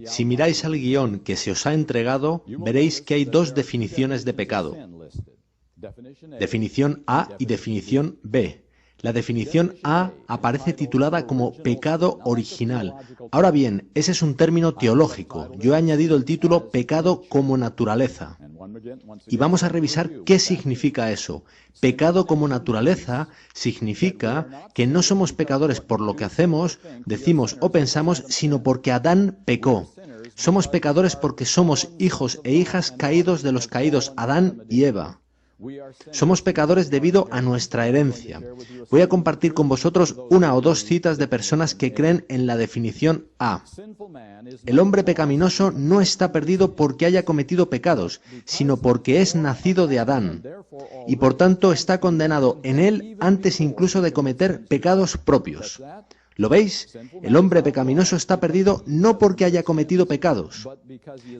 Si miráis al guión que se os ha entregado, veréis que hay dos definiciones de pecado. Definición A y definición B. La definición A aparece titulada como pecado original. Ahora bien, ese es un término teológico. Yo he añadido el título pecado como naturaleza. Y vamos a revisar qué significa eso. Pecado como naturaleza significa que no somos pecadores por lo que hacemos, decimos o pensamos, sino porque Adán pecó. Somos pecadores porque somos hijos e hijas caídos de los caídos Adán y Eva. Somos pecadores debido a nuestra herencia. Voy a compartir con vosotros una o dos citas de personas que creen en la definición A. El hombre pecaminoso no está perdido porque haya cometido pecados, sino porque es nacido de Adán, y por tanto está condenado en él antes incluso de cometer pecados propios. ¿Lo veis? El hombre pecaminoso está perdido no porque haya cometido pecados,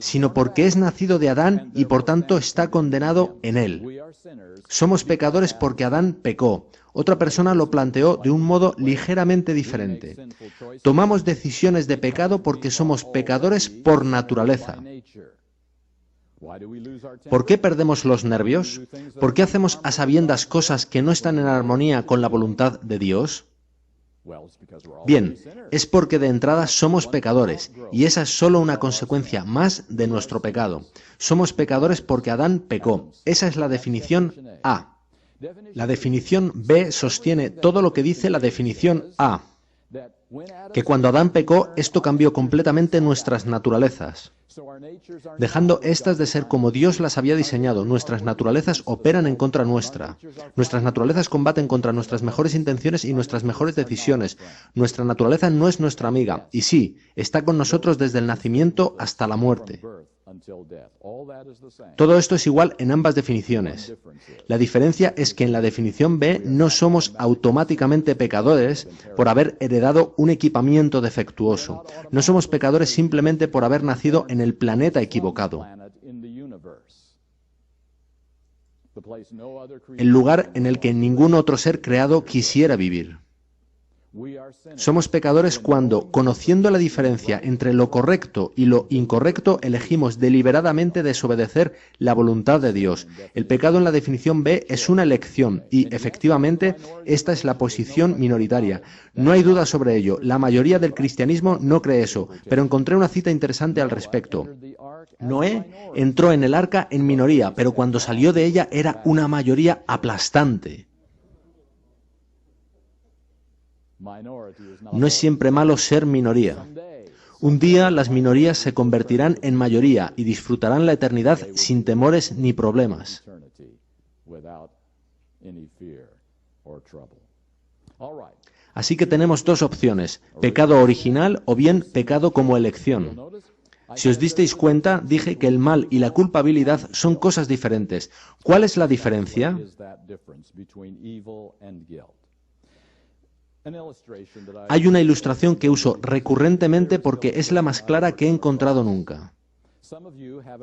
sino porque es nacido de Adán y por tanto está condenado en él. Somos pecadores porque Adán pecó. Otra persona lo planteó de un modo ligeramente diferente. Tomamos decisiones de pecado porque somos pecadores por naturaleza. ¿Por qué perdemos los nervios? ¿Por qué hacemos a sabiendas cosas que no están en armonía con la voluntad de Dios? Bien, es porque de entrada somos pecadores, y esa es solo una consecuencia más de nuestro pecado. Somos pecadores porque Adán pecó. Esa es la definición A. La definición B sostiene todo lo que dice la definición A, que cuando Adán pecó, esto cambió completamente nuestras naturalezas. Dejando estas de ser como Dios las había diseñado, nuestras naturalezas operan en contra nuestra. Nuestras naturalezas combaten contra nuestras mejores intenciones y nuestras mejores decisiones. Nuestra naturaleza no es nuestra amiga, y sí, está con nosotros desde el nacimiento hasta la muerte. Todo esto es igual en ambas definiciones. La diferencia es que en la definición B no somos automáticamente pecadores por haber heredado un equipamiento defectuoso. No somos pecadores simplemente por haber nacido en el planeta equivocado. El lugar en el que ningún otro ser creado quisiera vivir. Somos pecadores cuando, conociendo la diferencia entre lo correcto y lo incorrecto, elegimos deliberadamente desobedecer la voluntad de Dios. El pecado en la definición B es una elección y, efectivamente, esta es la posición minoritaria. No hay duda sobre ello. La mayoría del cristianismo no cree eso, pero encontré una cita interesante al respecto. Noé entró en el arca en minoría, pero cuando salió de ella era una mayoría aplastante. No es siempre malo ser minoría. Un día las minorías se convertirán en mayoría y disfrutarán la eternidad sin temores ni problemas. Así que tenemos dos opciones, pecado original o bien pecado como elección. Si os disteis cuenta, dije que el mal y la culpabilidad son cosas diferentes. ¿Cuál es la diferencia? Hay una ilustración que uso recurrentemente porque es la más clara que he encontrado nunca.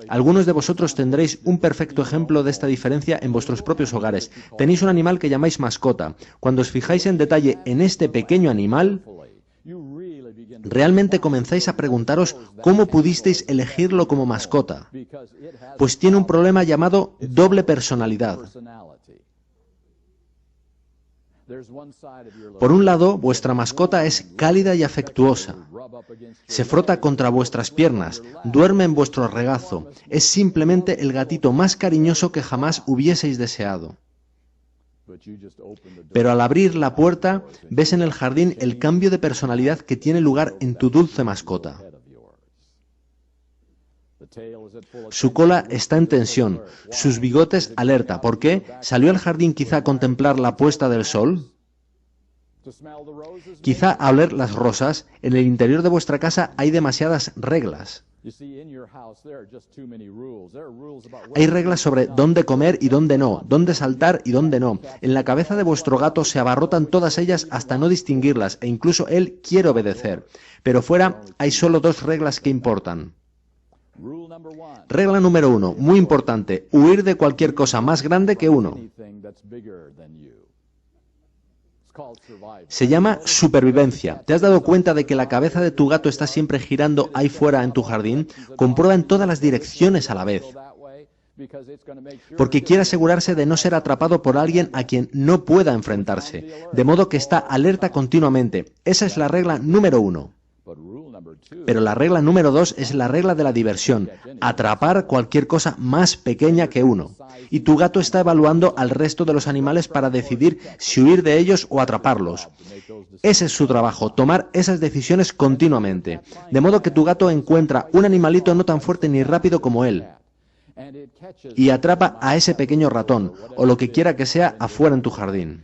Algunos de vosotros tendréis un perfecto ejemplo de esta diferencia en vuestros propios hogares. Tenéis un animal que llamáis mascota. Cuando os fijáis en detalle en este pequeño animal, realmente comenzáis a preguntaros cómo pudisteis elegirlo como mascota. Pues tiene un problema llamado doble personalidad. Por un lado, vuestra mascota es cálida y afectuosa. Se frota contra vuestras piernas, duerme en vuestro regazo. Es simplemente el gatito más cariñoso que jamás hubieseis deseado. Pero al abrir la puerta, ves en el jardín el cambio de personalidad que tiene lugar en tu dulce mascota. Su cola está en tensión, sus bigotes alerta. ¿Por qué? ¿Salió al jardín quizá a contemplar la puesta del sol? Quizá a oler las rosas. En el interior de vuestra casa hay demasiadas reglas. Hay reglas sobre dónde comer y dónde no, dónde saltar y dónde no. En la cabeza de vuestro gato se abarrotan todas ellas hasta no distinguirlas, e incluso él quiere obedecer. Pero fuera hay solo dos reglas que importan. Regla número 1, muy importante, huir de cualquier cosa más grande que uno. Se llama supervivencia. ¿Te has dado cuenta de que la cabeza de tu gato está siempre girando ahí fuera en tu jardín? Comprueba en todas las direcciones a la vez, porque quiere asegurarse de no ser atrapado por alguien a quien no pueda enfrentarse, de modo que está alerta continuamente. Esa es la regla número 1. Pero la regla número 2 es la regla de la diversión, atrapar cualquier cosa más pequeña que uno. Y tu gato está evaluando al resto de los animales para decidir si huir de ellos o atraparlos. Ese es su trabajo, tomar esas decisiones continuamente. De modo que tu gato encuentra un animalito no tan fuerte ni rápido como él y atrapa a ese pequeño ratón, o lo que quiera que sea, afuera en tu jardín.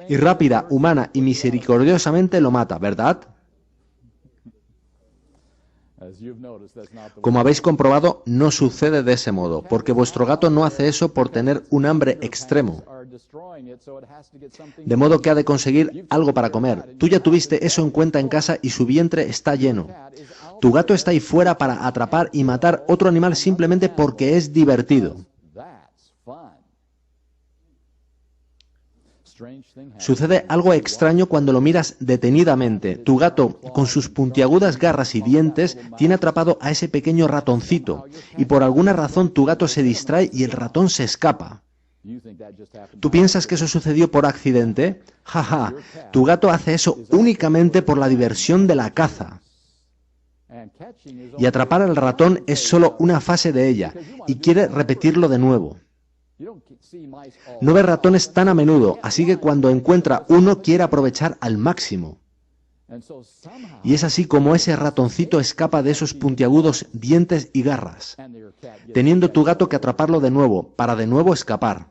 Y rápida, humana y misericordiosamente lo mata, ¿verdad? Como habéis comprobado, no sucede de ese modo, porque vuestro gato no hace eso por tener un hambre extremo, de modo que ha de conseguir algo para comer. Tú ya tuviste eso en cuenta en casa y su vientre está lleno. Tu gato está ahí fuera para atrapar y matar otro animal simplemente porque es divertido. Sucede algo extraño cuando lo miras detenidamente. Tu gato, con sus puntiagudas garras y dientes, tiene atrapado a ese pequeño ratoncito, y por alguna razón tu gato se distrae y el ratón se escapa. ¿Tú piensas que eso sucedió por accidente? Jaja, tu gato hace eso únicamente por la diversión de la caza. Y atrapar al ratón es solo una fase de ella, y quiere repetirlo de nuevo. No ve ratones tan a menudo, así que cuando encuentra uno quiere aprovechar al máximo. Y es así como ese ratoncito escapa de esos puntiagudos dientes y garras, teniendo tu gato que atraparlo de nuevo, para de nuevo escapar.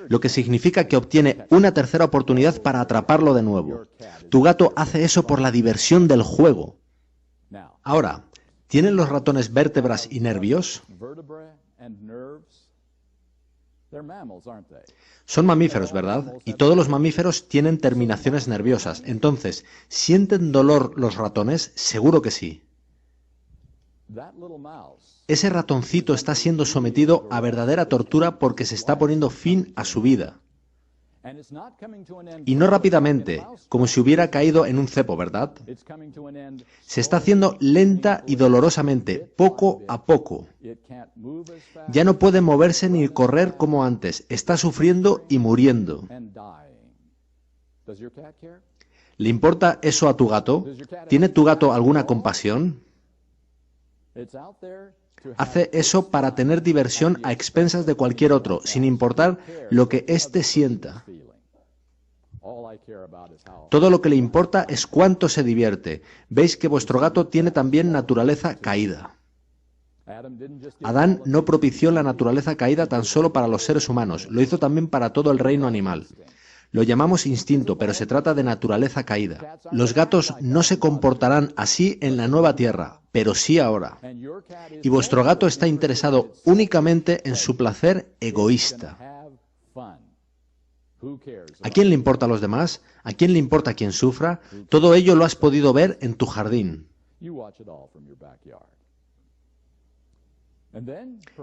Lo que significa que obtiene una tercera oportunidad para atraparlo de nuevo. Tu gato hace eso por la diversión del juego. Ahora, ¿tienen los ratones vértebras y nervios? Son mamíferos, ¿verdad? Y todos los mamíferos tienen terminaciones nerviosas. Entonces, ¿sienten dolor los ratones? Seguro que sí. Ese ratoncito está siendo sometido a verdadera tortura porque se está poniendo fin a su vida. Y no rápidamente, como si hubiera caído en un cepo, ¿verdad? Se está haciendo lenta y dolorosamente, poco a poco. Ya no puede moverse ni correr como antes, está sufriendo y muriendo. ¿Le importa eso a tu gato? ¿Tiene tu gato alguna compasión? Hace eso para tener diversión a expensas de cualquier otro, sin importar lo que éste sienta. Todo lo que le importa es cuánto se divierte. Veis que vuestro gato tiene también naturaleza caída. Adán no propició la naturaleza caída tan solo para los seres humanos, lo hizo también para todo el reino animal. Lo llamamos instinto, pero se trata de naturaleza caída. Los gatos no se comportarán así en la nueva tierra, pero sí ahora. Y vuestro gato está interesado únicamente en su placer egoísta. ¿A quién le importa a los demás? ¿A quién le importa quien sufra? Todo ello lo has podido ver en tu jardín.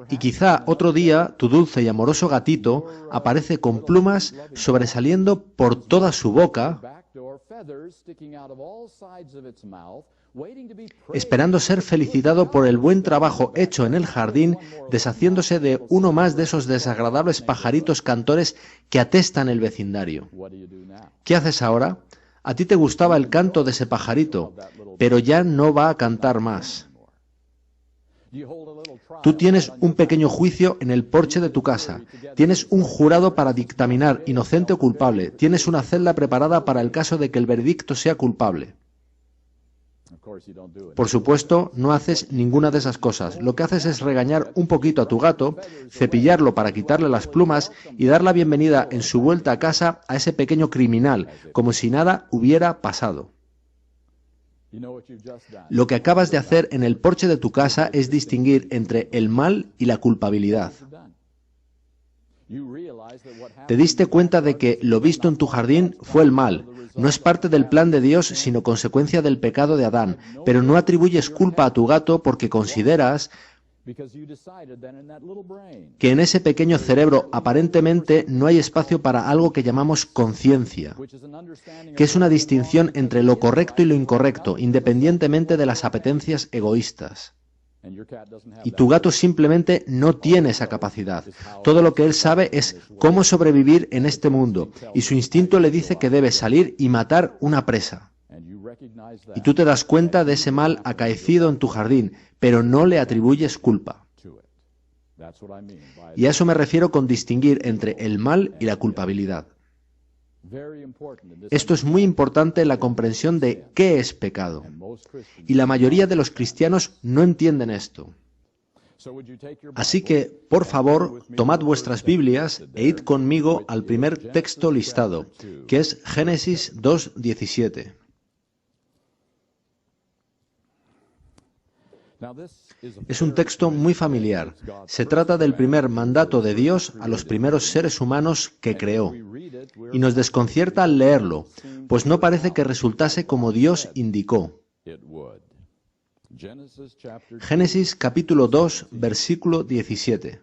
Y quizá otro día tu dulce y amoroso gatito aparece con plumas sobresaliendo por toda su boca, esperando ser felicitado por el buen trabajo hecho en el jardín, deshaciéndose de uno más de esos desagradables pajaritos cantores que atestan el vecindario. ¿Qué haces ahora? A ti te gustaba el canto de ese pajarito, pero ya no va a cantar más. Tú tienes un pequeño juicio en el porche de tu casa. Tienes un jurado para dictaminar inocente o culpable. Tienes una celda preparada para el caso de que el veredicto sea culpable. Por supuesto, no haces ninguna de esas cosas. Lo que haces es regañar un poquito a tu gato, cepillarlo para quitarle las plumas y dar la bienvenida en su vuelta a casa a ese pequeño criminal, como si nada hubiera pasado. Lo que acabas de hacer en el porche de tu casa es distinguir entre el mal y la culpabilidad. Te diste cuenta de que lo visto en tu jardín fue el mal. No es parte del plan de Dios, sino consecuencia del pecado de Adán. Pero no atribuyes culpa a tu gato porque consideras, que en ese pequeño cerebro aparentemente no hay espacio para algo que llamamos conciencia, que es una distinción entre lo correcto y lo incorrecto, independientemente de las apetencias egoístas. Y tu gato simplemente no tiene esa capacidad. Todo lo que él sabe es cómo sobrevivir en este mundo, y su instinto le dice que debe salir y matar una presa. Y tú te das cuenta de ese mal acaecido en tu jardín, pero no le atribuyes culpa. Y a eso me refiero con distinguir entre el mal y la culpabilidad. Esto es muy importante en la comprensión de qué es pecado. Y la mayoría de los cristianos no entienden esto. Así que, por favor, tomad vuestras Biblias e id conmigo al primer texto listado, que es Génesis 2:17. Es un texto muy familiar. Se trata del primer mandato de Dios a los primeros seres humanos que creó. Y nos desconcierta al leerlo, pues no parece que resultase como Dios indicó. Génesis capítulo 2, versículo 17.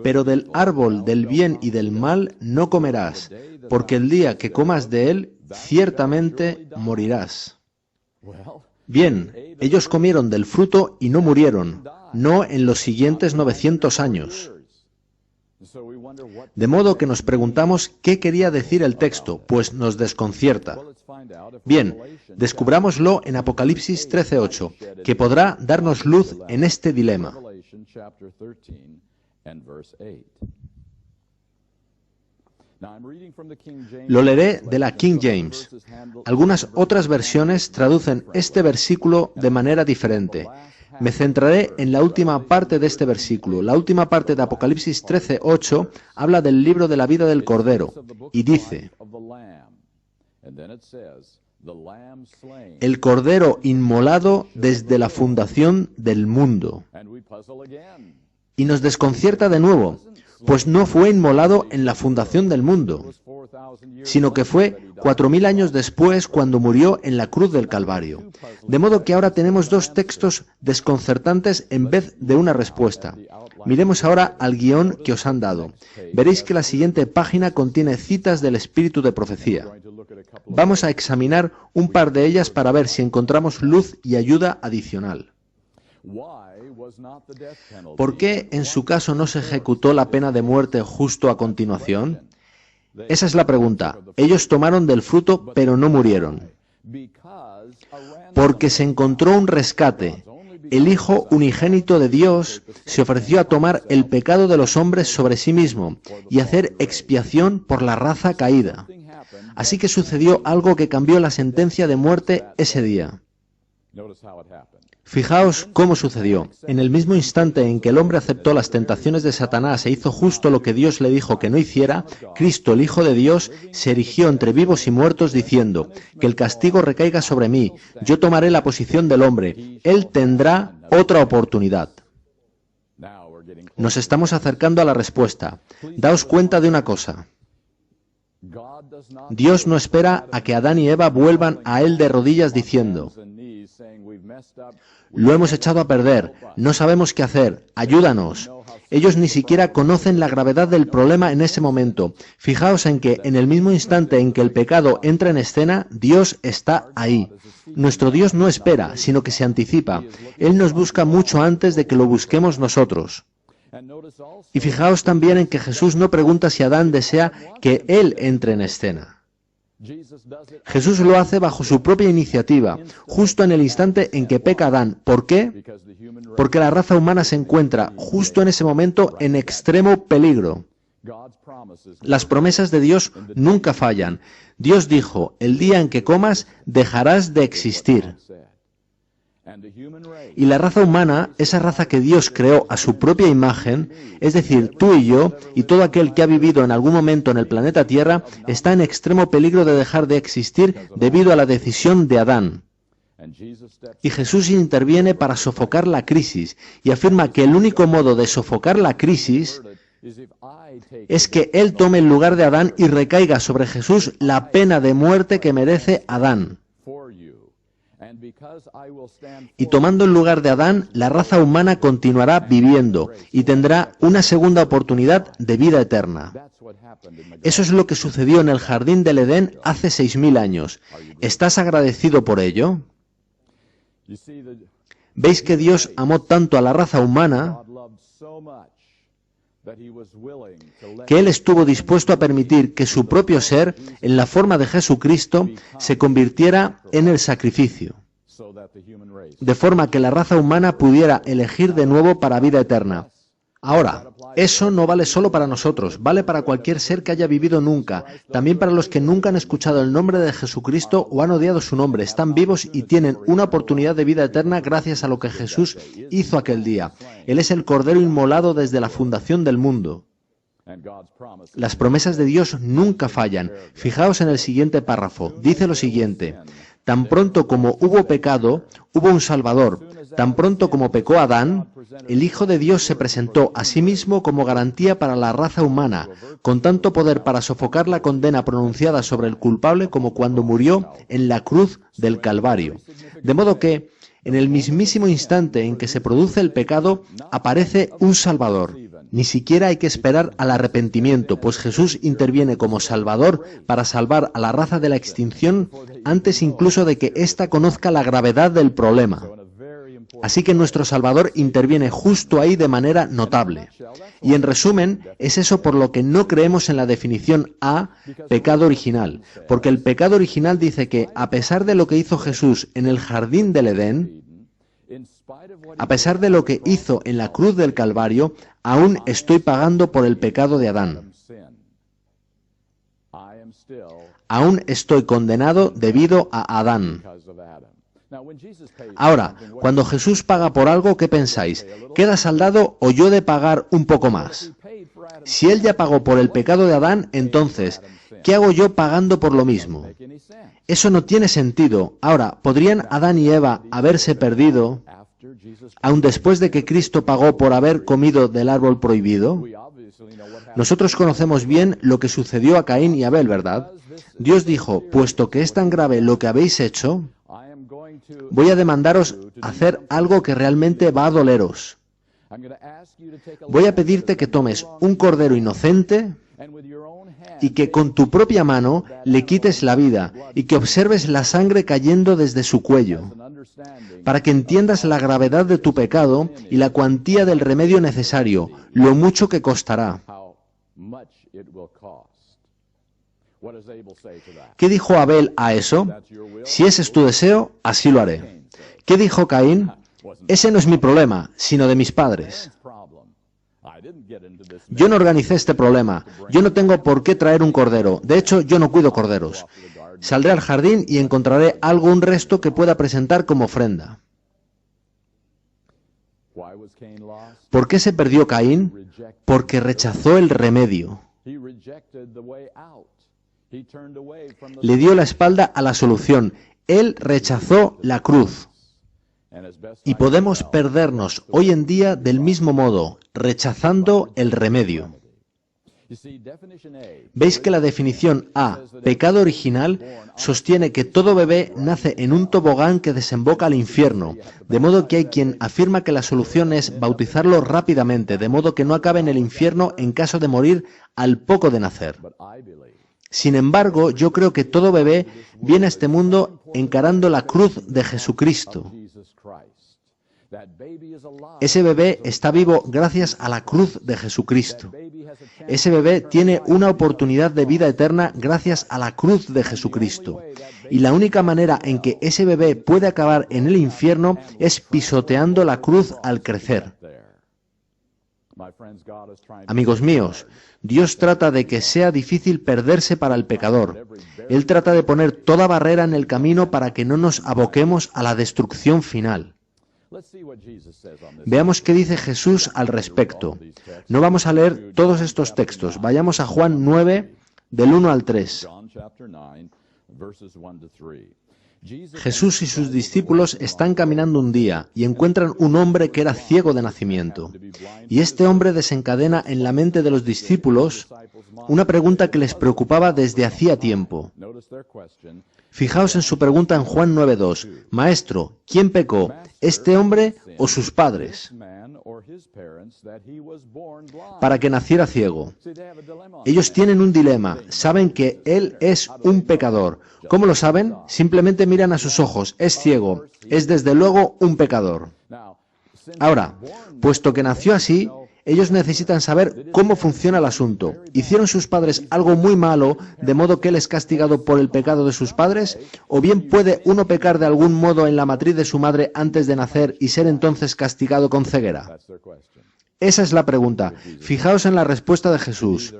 Pero del árbol del bien y del mal no comerás, porque el día que comas de él, ciertamente morirás. Bien, ellos comieron del fruto y no murieron, no en los siguientes 900 años. De modo que nos preguntamos qué quería decir el texto, pues nos desconcierta. Bien, descubrámoslo en Apocalipsis 13:8, que podrá darnos luz en este dilema. Lo leeré de la King James. Algunas otras versiones traducen este versículo de manera diferente. Me centraré en la última parte de este versículo. La última parte de Apocalipsis 13:8 habla del libro de la vida del Cordero y dice: el Cordero inmolado desde la fundación del mundo. Y nos desconcierta de nuevo, pues no fue inmolado en la fundación del mundo, sino que fue 4000 años después cuando murió en la cruz del Calvario. De modo que ahora tenemos dos textos desconcertantes en vez de una respuesta. Miremos ahora al guión que os han dado. Veréis que la siguiente página contiene citas del espíritu de profecía. Vamos a examinar un par de ellas para ver si encontramos luz y ayuda adicional. ¿Por qué en su caso no se ejecutó la pena de muerte justo a continuación? Esa es la pregunta. Ellos tomaron del fruto, pero no murieron. Porque se encontró un rescate. El Hijo unigénito de Dios se ofreció a tomar el pecado de los hombres sobre sí mismo y hacer expiación por la raza caída. Así que sucedió algo que cambió la sentencia de muerte ese día. Fijaos cómo sucedió. En el mismo instante en que el hombre aceptó las tentaciones de Satanás e hizo justo lo que Dios le dijo que no hiciera, Cristo, el Hijo de Dios, se erigió entre vivos y muertos diciendo: que el castigo recaiga sobre mí, yo tomaré la posición del hombre, él tendrá otra oportunidad. Nos estamos acercando a la respuesta. Daos cuenta de una cosa. Dios no espera a que Adán y Eva vuelvan a él de rodillas diciendo: lo hemos echado a perder, no sabemos qué hacer, ayúdanos. Ellos ni siquiera conocen la gravedad del problema en ese momento. Fijaos en que en el mismo instante en que el pecado entra en escena, Dios está ahí. Nuestro Dios no espera, sino que se anticipa. Él nos busca mucho antes de que lo busquemos nosotros. Y fijaos también en que Jesús no pregunta si Adán desea que Él entre en escena. Jesús lo hace bajo su propia iniciativa, justo en el instante en que peca Adán. ¿Por qué? Porque la raza humana se encuentra justo en ese momento en extremo peligro. Las promesas de Dios nunca fallan. Dios dijo: el día en que comas, dejarás de existir. Y la raza humana, esa raza que Dios creó a su propia imagen, es decir, tú y yo, y todo aquel que ha vivido en algún momento en el planeta Tierra, está en extremo peligro de dejar de existir debido a la decisión de Adán. Y Jesús interviene para sofocar la crisis, y afirma que el único modo de sofocar la crisis es que Él tome el lugar de Adán y recaiga sobre Jesús la pena de muerte que merece Adán. Y tomando el lugar de Adán, la raza humana continuará viviendo y tendrá una segunda oportunidad de vida eterna. Eso es lo que sucedió en el jardín del Edén hace 6000 años. ¿Estás agradecido por ello? ¿Veis que Dios amó tanto a la raza humana que Él estuvo dispuesto a permitir que su propio ser, en la forma de Jesucristo, se convirtiera en el sacrificio, de forma que la raza humana pudiera elegir de nuevo para vida eterna? Ahora, eso no vale solo para nosotros, vale para cualquier ser que haya vivido nunca, también para los que nunca han escuchado el nombre de Jesucristo o han odiado su nombre. Están vivos y tienen una oportunidad de vida eterna gracias a lo que Jesús hizo aquel día. Él es el Cordero inmolado desde la fundación del mundo. Las promesas de Dios nunca fallan. Fijaos en el siguiente párrafo. Dice lo siguiente: tan pronto como hubo pecado, hubo un Salvador. Tan pronto como pecó Adán, el Hijo de Dios se presentó a sí mismo como garantía para la raza humana, con tanto poder para sofocar la condena pronunciada sobre el culpable como cuando murió en la cruz del Calvario. De modo que, en el mismísimo instante en que se produce el pecado, aparece un Salvador. Ni siquiera hay que esperar al arrepentimiento, pues Jesús interviene como Salvador para salvar a la raza de la extinción antes incluso de que ésta conozca la gravedad del problema. Así que nuestro Salvador interviene justo ahí de manera notable. Y en resumen, es eso por lo que no creemos en la definición A, pecado original, porque el pecado original dice que, a pesar de lo que hizo Jesús en el jardín del Edén, a pesar de lo que hizo en la cruz del Calvario, aún estoy pagando por el pecado de Adán. Aún estoy condenado debido a Adán. Ahora, cuando Jesús paga por algo, ¿qué pensáis? ¿Queda saldado o yo he de pagar un poco más? Si Él ya pagó por el pecado de Adán, entonces, ¿qué hago yo pagando por lo mismo? Eso no tiene sentido. Ahora, ¿podrían Adán y Eva haberse perdido aun después de que Cristo pagó por haber comido del árbol prohibido? Nosotros conocemos bien lo que sucedió a Caín y Abel, ¿verdad? Dios dijo: puesto que es tan grave lo que habéis hecho, voy a demandaros hacer algo que realmente va a doleros. Voy a pedirte que tomes un cordero inocente y que con tu propia mano le quites la vida y que observes la sangre cayendo desde su cuello, para que entiendas la gravedad de tu pecado y la cuantía del remedio necesario, lo mucho que costará. ¿Qué dijo Abel a eso? Si ese es tu deseo, así lo haré. ¿Qué dijo Caín? Ese no es mi problema, sino de mis padres. Yo no organicé este problema. Yo no tengo por qué traer un cordero. De hecho, yo no cuido corderos. Saldré al jardín y encontraré algún resto que pueda presentar como ofrenda. ¿Por qué se perdió Caín? Porque rechazó el remedio. Le dio la espalda a la solución. Él rechazó la cruz. Y podemos perdernos hoy en día del mismo modo, rechazando el remedio. ¿Veis que la definición A, pecado original, sostiene que todo bebé nace en un tobogán que desemboca al infierno, de modo que hay quien afirma que la solución es bautizarlo rápidamente, de modo que no acabe en el infierno en caso de morir al poco de nacer? Sin embargo, yo creo que todo bebé viene a este mundo encarando la cruz de Jesucristo. Ese bebé está vivo gracias a la cruz de Jesucristo. Ese bebé tiene una oportunidad de vida eterna gracias a la cruz de Jesucristo. Y la única manera en que ese bebé puede acabar en el infierno es pisoteando la cruz al crecer. Amigos míos, Dios trata de que sea difícil perderse para el pecador. Él trata de poner toda barrera en el camino para que no nos aboquemos a la destrucción final. Veamos qué dice Jesús al respecto. No vamos a leer todos estos textos. Vayamos a Juan 9, del 1 al 3. Jesús y sus discípulos están caminando un día y encuentran un hombre que era ciego de nacimiento. Y este hombre desencadena en la mente de los discípulos una pregunta que les preocupaba desde hacía tiempo. Fijaos en su pregunta en Juan 9:2. Maestro, ¿quién pecó, este hombre o sus padres, para que naciera ciego? Ellos tienen un dilema. Saben que él es un pecador. ¿Cómo lo saben? Simplemente miran a sus ojos. Es ciego. Es desde luego un pecador. Ahora, puesto que nació así, ellos necesitan saber cómo funciona el asunto. ¿Hicieron sus padres algo muy malo, de modo que él es castigado por el pecado de sus padres? ¿O bien puede uno pecar de algún modo en la matriz de su madre antes de nacer y ser entonces castigado con ceguera? Esa es la pregunta. Fijaos en la respuesta de Jesús.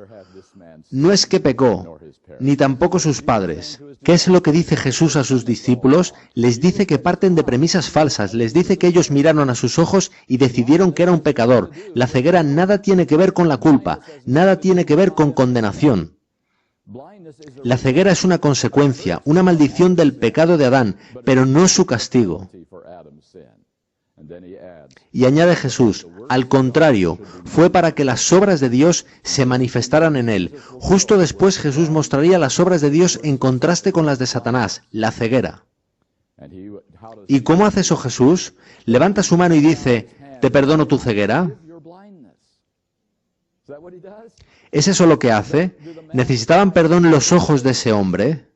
No es que pecó, ni tampoco sus padres. ¿Qué es lo que dice Jesús a sus discípulos? Les dice que parten de premisas falsas. Les dice que ellos miraron a sus ojos y decidieron que era un pecador. La ceguera nada tiene que ver con la culpa, nada tiene que ver con condenación. La ceguera es una consecuencia, una maldición del pecado de Adán, pero no su castigo. Y añade Jesús, al contrario, fue para que las obras de Dios se manifestaran en él. Justo después Jesús mostraría las obras de Dios en contraste con las de Satanás, la ceguera. ¿Y cómo hace eso Jesús? Levanta su mano y dice, ¿te perdono tu ceguera? ¿Es eso lo que hace? ¿Necesitaban perdón los ojos de ese hombre?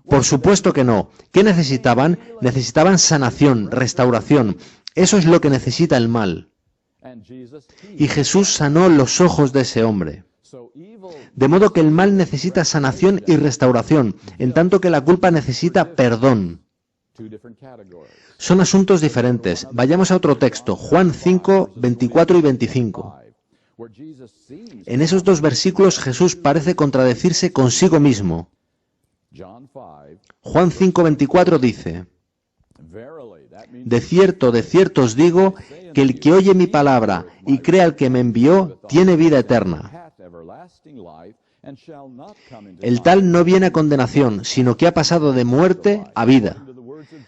Por supuesto que no. ¿Qué necesitaban? Necesitaban sanación, restauración. Eso es lo que necesita el mal. Y Jesús sanó los ojos de ese hombre. De modo que el mal necesita sanación y restauración, en tanto que la culpa necesita perdón. Son asuntos diferentes. Vayamos a otro texto, Juan 5, 24 y 25. En esos dos versículos Jesús parece contradecirse consigo mismo. Juan 5, 24 dice, de cierto os digo, que el que oye mi palabra y cree al que me envió, tiene vida eterna. El tal no viene a condenación, sino que ha pasado de muerte a vida.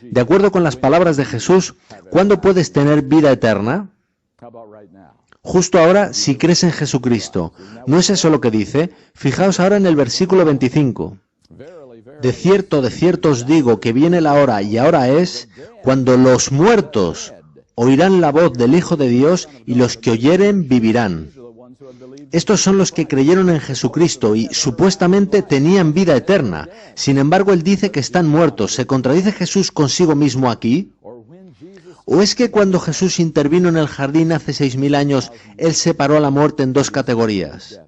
De acuerdo con las palabras de Jesús, ¿cuándo puedes tener vida eterna? Justo ahora, si crees en Jesucristo. ¿No es eso lo que dice? Fijaos ahora en el versículo 25. De cierto os digo que viene la hora, y ahora es, cuando los muertos oirán la voz del Hijo de Dios, y los que oyeren vivirán. Estos son los que creyeron en Jesucristo y supuestamente tenían vida eterna. Sin embargo, Él dice que están muertos. ¿Se contradice Jesús consigo mismo aquí? ¿O es que cuando Jesús intervino en el jardín hace 6.000 años, Él separó a la muerte en dos categorías?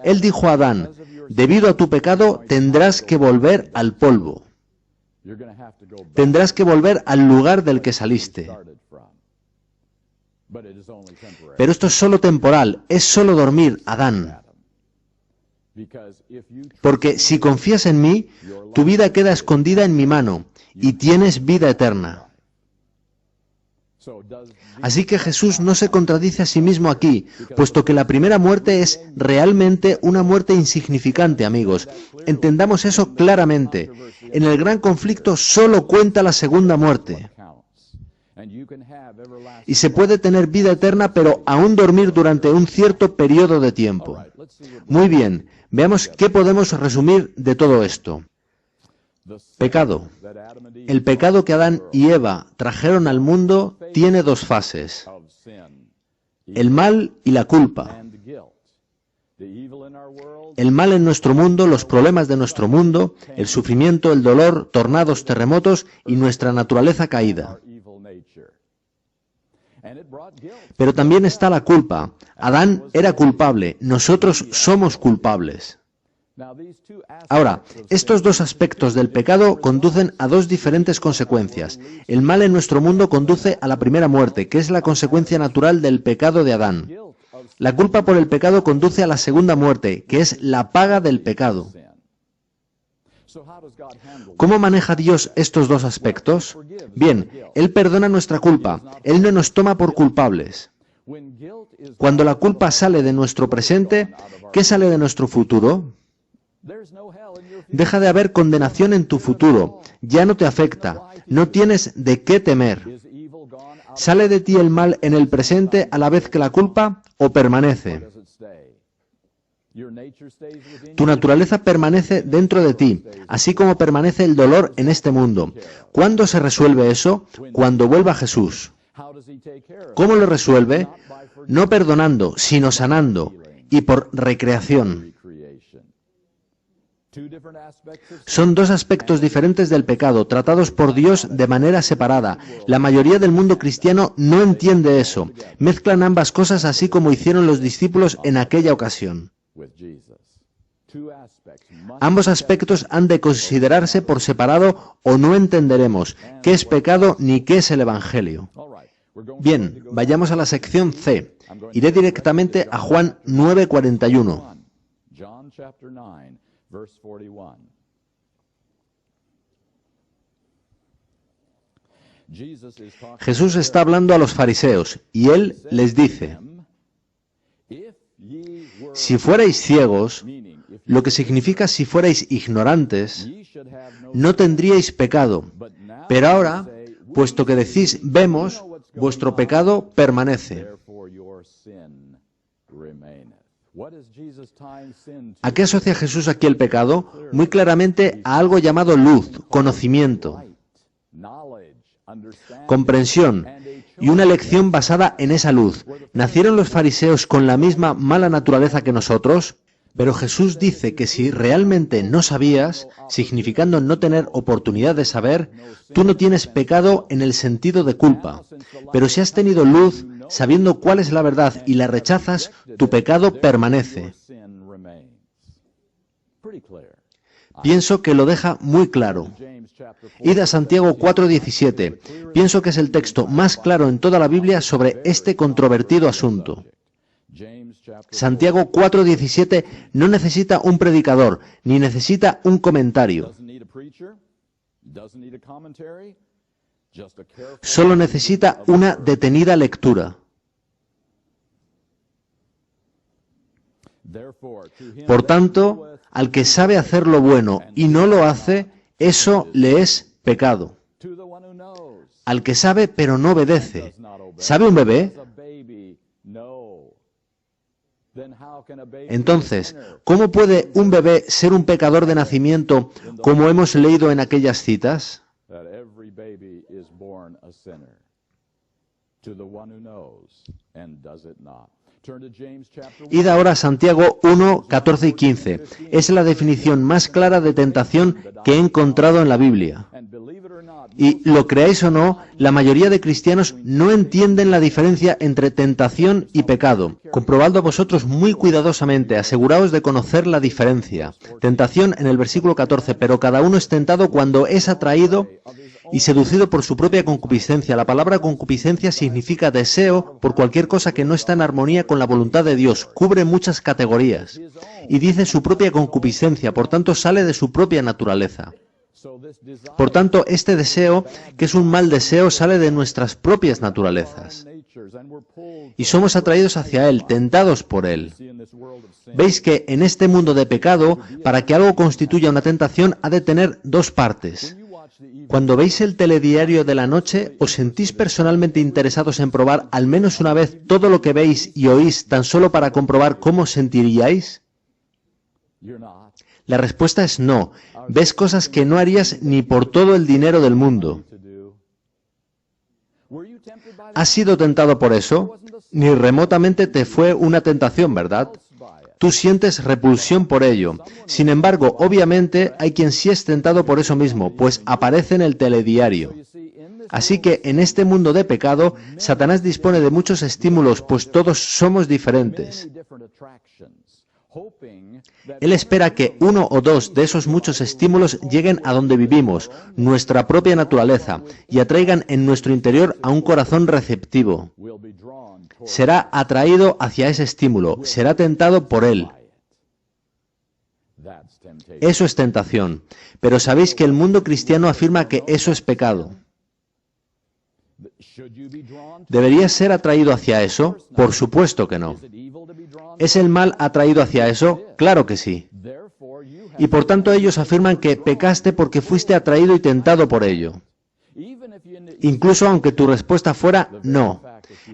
Él dijo a Adán, debido a tu pecado tendrás que volver al polvo. Tendrás que volver al lugar del que saliste. Pero esto es solo temporal, es solo dormir, Adán. Porque si confías en mí, tu vida queda escondida en mi mano y tienes vida eterna. Así que Jesús no se contradice a sí mismo aquí, puesto que la primera muerte es realmente una muerte insignificante, amigos. Entendamos eso claramente. En el gran conflicto solo cuenta la segunda muerte. Y se puede tener vida eterna, pero aún dormir durante un cierto periodo de tiempo. Muy bien, veamos qué podemos resumir de todo esto. Pecado. El pecado que Adán y Eva trajeron al mundo tiene dos fases: el mal y la culpa. El mal en nuestro mundo, los problemas de nuestro mundo, el sufrimiento, el dolor, tornados, terremotos y nuestra naturaleza caída. Pero también está la culpa. Adán era culpable, nosotros somos culpables. Ahora, estos dos aspectos del pecado conducen a dos diferentes consecuencias. El mal en nuestro mundo conduce a la primera muerte, que es la consecuencia natural del pecado de Adán. La culpa por el pecado conduce a la segunda muerte, que es la paga del pecado. ¿Cómo maneja Dios estos dos aspectos? Bien, Él perdona nuestra culpa, Él no nos toma por culpables. Cuando la culpa sale de nuestro presente, ¿qué sale de nuestro futuro? Deja de haber condenación en tu futuro, ya no te afecta, no tienes de qué temer. ¿Sale de ti el mal en el presente a la vez que la culpa o permanece? Tu naturaleza permanece dentro de ti, así como permanece el dolor en este mundo. ¿Cuándo se resuelve eso? Cuando vuelva Jesús. ¿Cómo lo resuelve? No perdonando, sino sanando, y por recreación. Son dos aspectos diferentes del pecado, tratados por Dios de manera separada. La mayoría del mundo cristiano no entiende eso. Mezclan ambas cosas así como hicieron los discípulos en aquella ocasión. Ambos aspectos han de considerarse por separado o no entenderemos qué es pecado ni qué es el Evangelio. Bien, vayamos a la sección C. Iré directamente a Juan 9:41. Jesús está hablando a los fariseos y Él les dice: si fuerais ciegos, lo que significa si fuerais ignorantes, no tendríais pecado. Pero ahora, puesto que decís vemos, vuestro pecado permanece. ¿A qué asocia Jesús aquí el pecado? Muy claramente a algo llamado luz, conocimiento, comprensión y una elección basada en esa luz. ¿Nacieron los fariseos con la misma mala naturaleza que nosotros? Pero Jesús dice que si realmente no sabías, significando no tener oportunidad de saber, tú no tienes pecado en el sentido de culpa. Pero si has tenido luz, sabiendo cuál es la verdad y la rechazas, tu pecado permanece. Pienso que lo deja muy claro. Id a Santiago 4:17. Pienso que es el texto más claro en toda la Biblia sobre este controvertido asunto. Santiago 4:17 no necesita un predicador, ni necesita un comentario. Solo necesita una detenida lectura. Por tanto, al que sabe hacer lo bueno y no lo hace, eso le es pecado. Al que sabe pero no obedece. ¿Sabe un bebé? Entonces, ¿cómo puede un bebé ser un pecador de nacimiento, como hemos leído en aquellas citas? Id ahora a Santiago 1, 14 y 15. Es la definición más clara de tentación que he encontrado en la Biblia. Y, lo creáis o no, la mayoría de cristianos no entienden la diferencia entre tentación y pecado. Comprobadlo vosotros muy cuidadosamente, aseguraos de conocer la diferencia. Tentación en el versículo 14, pero cada uno es tentado cuando es atraído y seducido por su propia concupiscencia. La palabra concupiscencia significa deseo por cualquier cosa que no está en armonía con la voluntad de Dios. Cubre muchas categorías. Y dice su propia concupiscencia, por tanto sale de su propia naturaleza. Por tanto, este deseo, que es un mal deseo, sale de nuestras propias naturalezas. Y somos atraídos hacia él, tentados por él. Veis que en este mundo de pecado, para que algo constituya una tentación, ha de tener dos partes. Cuando veis el telediario de la noche, ¿os sentís personalmente interesados en probar al menos una vez todo lo que veis y oís tan solo para comprobar cómo sentiríais? La respuesta es no. Ves cosas que no harías ni por todo el dinero del mundo. ¿Has sido tentado por eso? Ni remotamente te fue una tentación, ¿verdad? Tú sientes repulsión por ello. Sin embargo, obviamente hay quien sí es tentado por eso mismo, pues aparece en el telediario. Así que en este mundo de pecado, Satanás dispone de muchos estímulos, pues todos somos diferentes. Él espera que uno o dos de esos muchos estímulos lleguen a donde vivimos, nuestra propia naturaleza, y atraigan en nuestro interior a un corazón receptivo. Será atraído hacia ese estímulo, será tentado por él. Eso es tentación. Pero sabéis que el mundo cristiano afirma que eso es pecado. ¿Deberías ser atraído hacia eso? Por supuesto que no. ¿Es el mal atraído hacia eso? Claro que sí. Y por tanto ellos afirman que pecaste porque fuiste atraído y tentado por ello. Incluso aunque tu respuesta fuera no.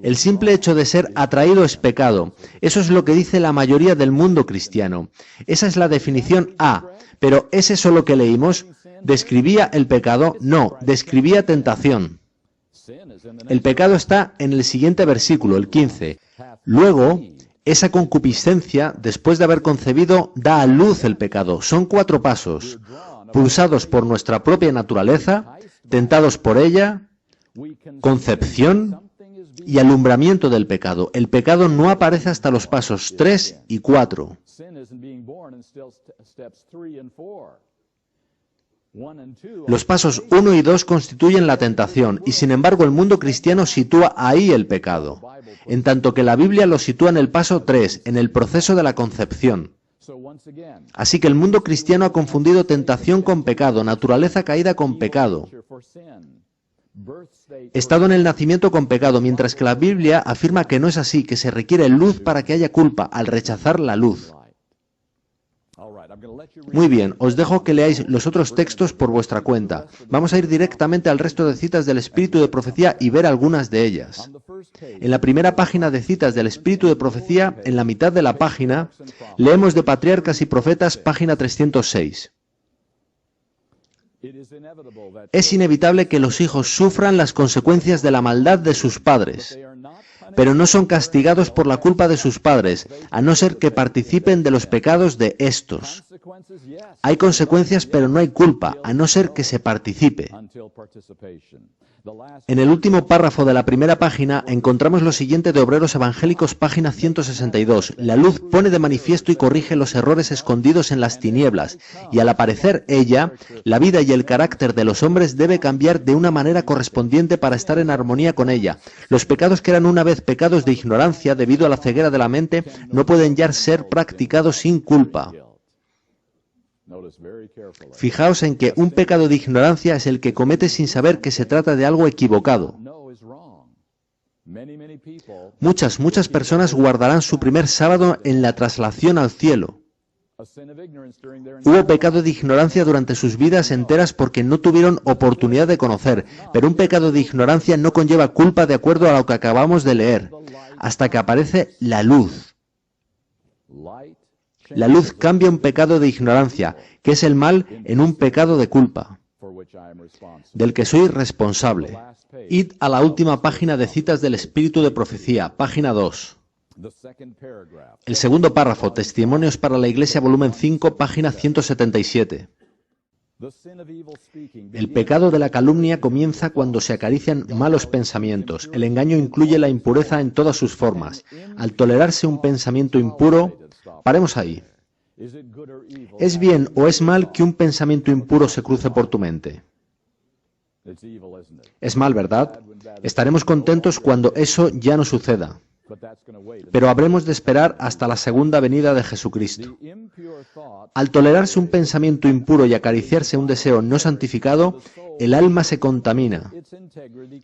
El simple hecho de ser atraído es pecado. Eso es lo que dice la mayoría del mundo cristiano. Esa es la definición A. Pero ¿es eso lo que leímos? ¿Describía el pecado? No, describía tentación. El pecado está en el siguiente versículo, el 15. Luego, esa concupiscencia, después de haber concebido, da a luz el pecado. Son 4 pasos, pulsados por nuestra propia naturaleza, tentados por ella, concepción y alumbramiento del pecado. El pecado no aparece hasta los pasos 3 y 4. Los pasos 1 y 2 constituyen la tentación, y sin embargo el mundo cristiano sitúa ahí el pecado, en tanto que la Biblia lo sitúa en el paso 3, en el proceso de la concepción. Así que el mundo cristiano ha confundido tentación con pecado, naturaleza caída con pecado, estado en el nacimiento con pecado, mientras que la Biblia afirma que no es así, que se requiere luz para que haya culpa, al rechazar la luz. Muy bien, os dejo que leáis los otros textos por vuestra cuenta. Vamos a ir directamente al resto de citas del Espíritu de Profecía y ver algunas de ellas. En la primera página de citas del Espíritu de Profecía, en la mitad de la página, leemos de Patriarcas y Profetas, página 306. Es inevitable que los hijos sufran las consecuencias de la maldad de sus padres, pero no son castigados por la culpa de sus padres, a no ser que participen de los pecados de estos. Hay consecuencias, pero no hay culpa, a no ser que se participe. En el último párrafo de la primera página encontramos lo siguiente de Obreros Evangélicos, página 162. La luz pone de manifiesto y corrige los errores escondidos en las tinieblas, y al aparecer ella, la vida y el carácter de los hombres debe cambiar de una manera correspondiente para estar en armonía con ella. Los pecados que eran una vez pecados de ignorancia debido a la ceguera de la mente no pueden ya ser practicados sin culpa. Fijaos en que un pecado de ignorancia es el que comete sin saber que se trata de algo equivocado. Muchas personas guardarán su primer sábado en la traslación al cielo. Hubo pecado de ignorancia durante sus vidas enteras porque no tuvieron oportunidad de conocer, pero un pecado de ignorancia no conlleva culpa de acuerdo a lo que acabamos de leer, hasta que aparece la luz. La luz cambia un pecado de ignorancia, que es el mal, en un pecado de culpa, del que soy responsable. Id a la última página de citas del Espíritu de Profecía, página 2. El segundo párrafo, Testimonios para la Iglesia, volumen 5, página 177. El pecado de la calumnia comienza cuando se acarician malos pensamientos. El engaño incluye la impureza en todas sus formas. Al tolerarse un pensamiento impuro, paremos ahí. ¿Es bien o es mal que un pensamiento impuro se cruce por tu mente? Es mal, ¿verdad? Estaremos contentos cuando eso ya no suceda. Pero habremos de esperar hasta la segunda venida de Jesucristo. Al tolerarse un pensamiento impuro y acariciarse un deseo no santificado, el alma se contamina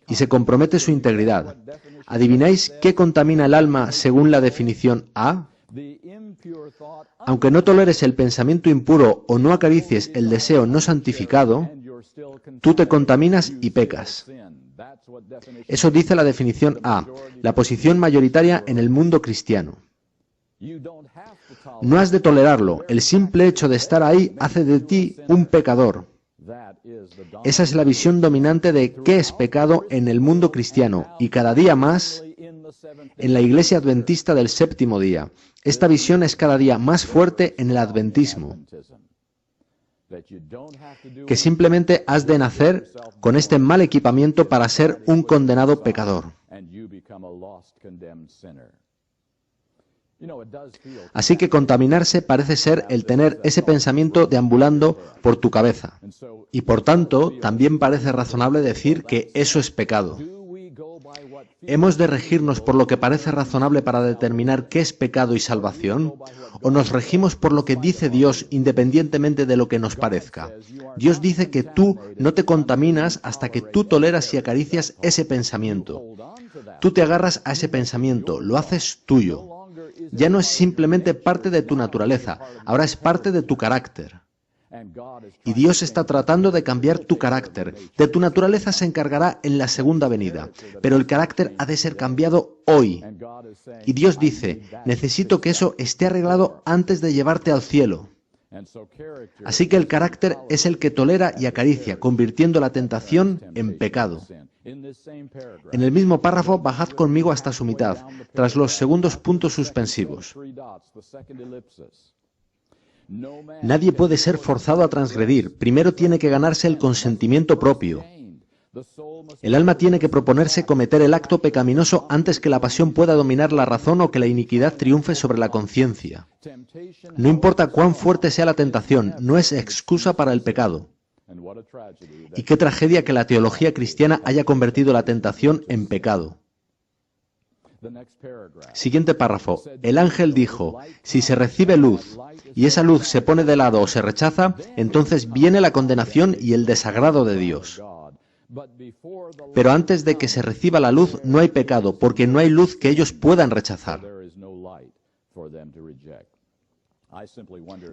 y se compromete su integridad. ¿Adivináis qué contamina el alma según la definición A? Aunque no toleres el pensamiento impuro o no acaricies el deseo no santificado, tú te contaminas y pecas. Eso dice la definición A, la posición mayoritaria en el mundo cristiano. No has de tolerarlo, el simple hecho de estar ahí hace de ti un pecador. Esa es la visión dominante de qué es pecado en el mundo cristiano y cada día más en la Iglesia Adventista del Séptimo Día. Esta visión es cada día más fuerte en el adventismo. Que simplemente has de nacer con este mal equipamiento para ser un condenado pecador. Así que contaminarse parece ser el tener ese pensamiento deambulando por tu cabeza. Y por tanto, también parece razonable decir que eso es pecado. ¿Hemos de regirnos por lo que parece razonable para determinar qué es pecado y salvación? ¿O nos regimos por lo que dice Dios independientemente de lo que nos parezca? Dios dice que tú no te contaminas hasta que tú toleras y acaricias ese pensamiento. Tú te agarras a ese pensamiento, lo haces tuyo. Ya no es simplemente parte de tu naturaleza, ahora es parte de tu carácter. Y Dios está tratando de cambiar tu carácter. De tu naturaleza se encargará en la segunda venida, pero el carácter ha de ser cambiado hoy. Y Dios dice, necesito que eso esté arreglado antes de llevarte al cielo. Así que el carácter es el que tolera y acaricia, convirtiendo la tentación en pecado. En el mismo párrafo, bajad conmigo hasta su mitad, tras los segundos puntos suspensivos. Nadie puede ser forzado a transgredir. Primero tiene que ganarse el consentimiento propio. El alma tiene que proponerse cometer el acto pecaminoso antes que la pasión pueda dominar la razón o que la iniquidad triunfe sobre la conciencia. No importa cuán fuerte sea la tentación, no es excusa para el pecado. Y qué tragedia que la teología cristiana haya convertido la tentación en pecado. Siguiente párrafo. El ángel dijo, si se recibe luz y esa luz se pone de lado o se rechaza, entonces viene la condenación y el desagrado de Dios. Pero antes de que se reciba la luz no hay pecado, porque no hay luz que ellos puedan rechazar.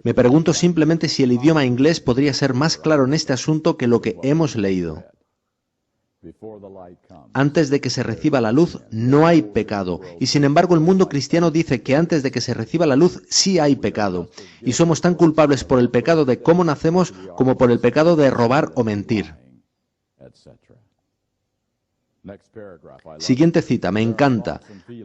Me pregunto simplemente si el idioma inglés podría ser más claro en este asunto que lo que hemos leído. Antes de que se reciba la luz no hay pecado, y sin embargo el mundo cristiano dice que antes de que se reciba la luz sí hay pecado, y somos tan culpables por el pecado de cómo nacemos como por el pecado de robar o mentir. Siguiente cita, me encanta.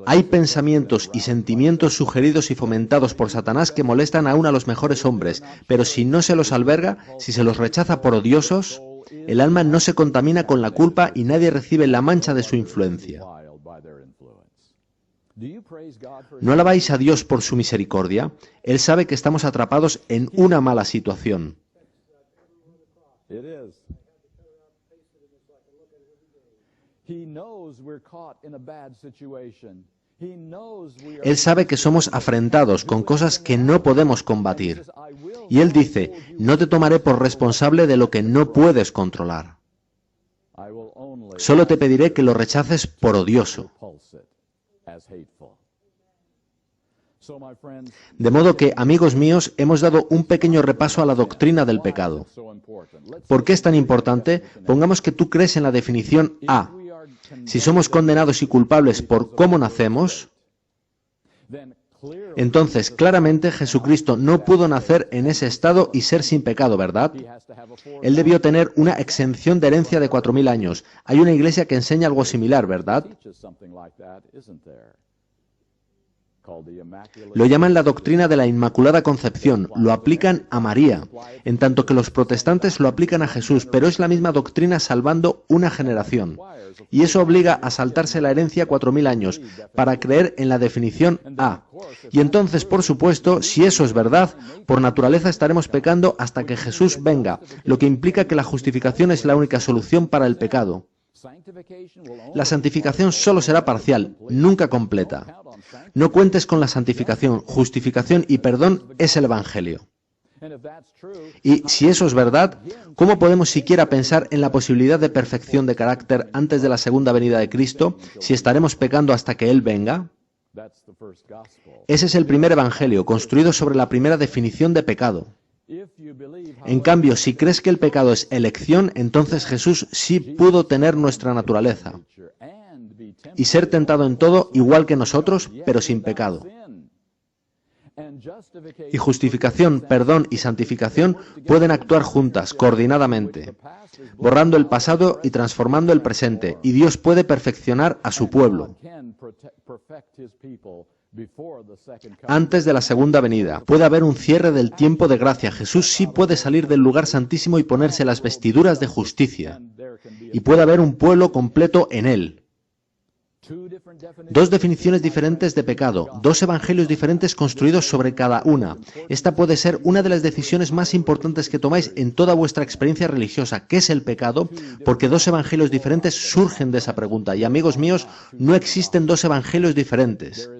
Hay pensamientos y sentimientos sugeridos y fomentados por Satanás que molestan aún a los mejores hombres, pero si no se los alberga, si se los rechaza por odiosos, el alma no se contamina con la culpa y nadie recibe la mancha de su influencia. ¿No alabáis a Dios por su misericordia? Él sabe que estamos atrapados en una mala situación. Él sabe que somos afrentados con cosas que no podemos combatir. Y Él dice, no te tomaré por responsable de lo que no puedes controlar. Solo te pediré que lo rechaces por odioso. De modo que, amigos míos, hemos dado un pequeño repaso a la doctrina del pecado. ¿Por qué es tan importante? Pongamos que tú crees en la definición A. Si somos condenados y culpables por cómo nacemos, entonces claramente Jesucristo no pudo nacer en ese estado y ser sin pecado, ¿verdad? Él debió tener una exención de herencia de 4000 años. Hay una iglesia que enseña algo similar, ¿verdad? Lo llaman la doctrina de la Inmaculada Concepción, lo aplican a María, en tanto que los protestantes lo aplican a Jesús, pero es la misma doctrina salvando una generación. Y eso obliga a saltarse la herencia 4000 años, para creer en la definición A. Y entonces, por supuesto, si eso es verdad, por naturaleza estaremos pecando hasta que Jesús venga, lo que implica que la justificación es la única solución para el pecado. La santificación solo será parcial, nunca completa. No cuentes con la santificación, justificación y perdón es el Evangelio. Y si eso es verdad, ¿cómo podemos siquiera pensar en la posibilidad de perfección de carácter antes de la segunda venida de Cristo, si estaremos pecando hasta que Él venga? Ese es el primer Evangelio, construido sobre la primera definición de pecado. En cambio, si crees que el pecado es elección, entonces Jesús sí pudo tener nuestra naturaleza y ser tentado en todo igual que nosotros, pero sin pecado. Y justificación, perdón y santificación pueden actuar juntas, coordinadamente, borrando el pasado y transformando el presente, y Dios puede perfeccionar a su pueblo antes de la segunda venida. Puede haber un cierre del tiempo de gracia. Jesús sí puede salir del lugar santísimo y ponerse las vestiduras de justicia. Y puede haber un pueblo completo en Él. Dos definiciones diferentes de pecado, dos evangelios diferentes construidos sobre cada una. Esta puede ser una de las decisiones más importantes que tomáis en toda vuestra experiencia religiosa. ¿Qué es el pecado? Porque dos evangelios diferentes surgen de esa pregunta. Y amigos míos, no existen dos evangelios diferentes.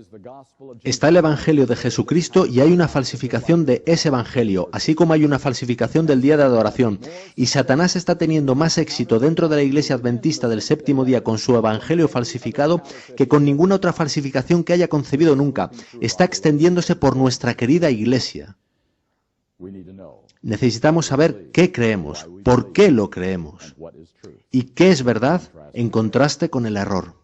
Está el evangelio de Jesucristo y hay una falsificación de ese evangelio, así como hay una falsificación del día de adoración. Y Satanás está teniendo más éxito dentro de la iglesia adventista del séptimo día con su evangelio falsificado que con ninguna otra falsificación que haya concebido nunca. Está extendiéndose por nuestra querida iglesia. Necesitamos saber qué creemos, por qué lo creemos y qué es verdad en contraste con el error.